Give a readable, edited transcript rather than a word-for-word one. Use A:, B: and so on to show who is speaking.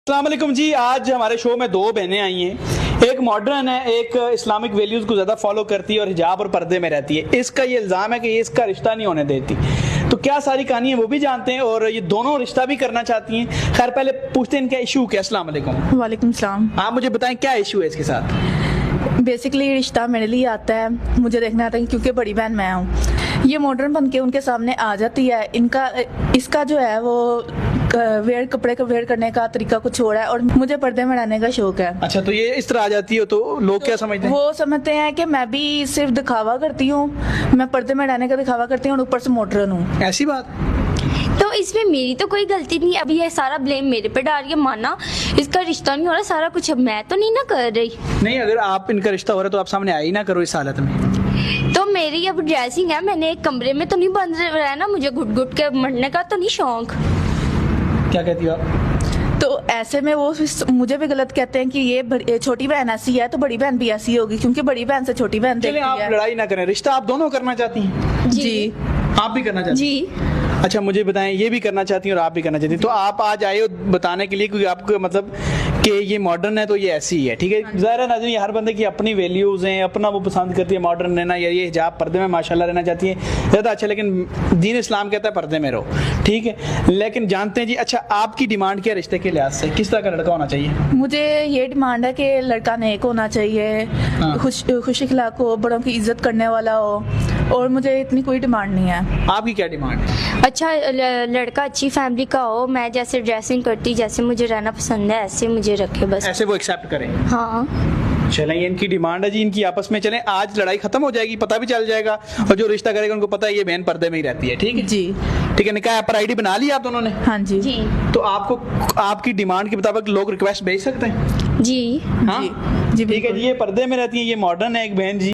A: अस्सलाम वालेकुम जी। आज हमारे शो में दो बहनें आई हैं, एक मॉडर्न है, एक इस्लामिक वैल्यूज़ को ज़्यादा फॉलो करती है और हिजाब और पर्दे में रहती है। इसका ये इल्ज़ाम है कि ये इसका रिश्ता नहीं होने देती। तो क्या सारी कहानी है वो भी जानते हैं और ये दोनों रिश्ता भी करना चाहती हैं। खैर पहले पूछते हैं इनका इशू क्या। अस्सलाम वालेकुम।
B: वालेकुम सलाम।
A: आप मुझे बताएं क्या इशू है इसके साथ।
B: बेसिकली रिश्ता मेरे लिए आता है, मुझे देखना आता है क्योंकि बड़ी बहन मैं हूँ। ये मॉडर्न बन के उनके सामने आ जाती है। इसका जो है वो कपड़े का वेयर करने का तरीका कुछ और है और मुझे पर्दे में रहने का शौक है।
A: अच्छा, तो ये इस तरह आ जाती हो तो लोग क्या समझते हैं?
B: वो समझते हैं कि मैं भी सिर्फ दिखावा करती हूँ, मैं पर्दे में रहने का दिखावा करती हूँ और ऊपर से मॉडर्न हूँ।
A: ऐसी बात?
C: तो इसमें मेरी तो कोई गलती नहीं। अभी ये सारा ब्लेम मेरे पे डाल के माना इसका रिश्ता नहीं हो रहा, सारा कुछ अब मैं तो नहीं ना कर रही।
A: नहीं, अगर आप इनका रिश्ता हो रहा है तो आप सामने आई ना करो इस हालत में।
C: तो मेरी अब ड्रेसिंग है, मैंने एक कमरे में तो नहीं बंद रहना, मुझे घुट घुट के मरने का तो नहीं शौक।
A: क्या कहती हो आप?
B: तो ऐसे में वो मुझे भी गलत कहते हैं कि ये छोटी बहन ऐसी है तो बड़ी बहन भी ऐसी होगी, क्योंकि बड़ी बहन से छोटी बहन
A: चलिए,
B: देखती
A: आप
B: है।
A: लड़ाई ना करें। रिश्ता आप दोनों करना चाहती हैं?
B: जी।
A: आप भी करना चाहती हैं?
C: जी।
A: अच्छा, मुझे बताएं, ये भी करना चाहती हैं और आप भी करना चाहती हैं। तो आप आज आए हो बताने के लिए क्योंकि आपको मतलब कि ये मॉडर्न है तो ये ऐसी ही है, ठीक है। ज़ाहिर है नाज़रीन, हर बंदे की अपनी वैल्यूज़ हैं, अपना वो पसंद करती है मॉडर्न रहना या ये हिजाब पर्दे में माशाल्लाह रहना चाहती है ज़्यादा अच्छा, लेकिन दीन इस्लाम कहता है पर्दे में रहो, ठीक है। लेकिन जानते हैं जी, अच्छा आपकी डिमांड क्या रिश्ते के लिहाज से, किस तरह का लड़का होना चाहिए?
B: मुझे ये डिमांड है कि लड़का नेक होना चाहिए,
A: हाँ।
B: खुश इखलाक हो, बड़ों की इज्जत करने वाला हो, और मुझे इतनी कोई डिमांड नहीं है।
A: आपकी क्या डिमांड है?
C: अच्छा लड़का अच्छी फैमिली का हो, मैं जैसे ड्रेसिंग करती, जैसे मुझे रहना पसंद है ऐसे मुझे रखे बस।
A: ऐसे वो एक्सेप्ट करें?
C: हाँ।
A: चलें, ये इनकी डिमांड है जी, इनकी आपस में चलें। आज लड़ाई खत्म हो जाएगी, पता भी चल जाएगा, और जो रिश्ता करेगा उनको पता है ये बहन पर्दे में ही रहती है, ठीक है
B: जी।
A: ठीक है। निकाह पर आईडी बना ली आप दोनों ने?
B: हाँ जी।
C: जी।
A: तो आपको आपकी डिमांड के मुताबिक लोग रिक्वेस्ट भेज सकते हैं?
C: जी।
A: हाँ
B: जी, जी
A: ठीक है
B: बिल्कुल।
A: जी। ये पर्दे में रहती है, ये मॉडर्न है एक बहन जी।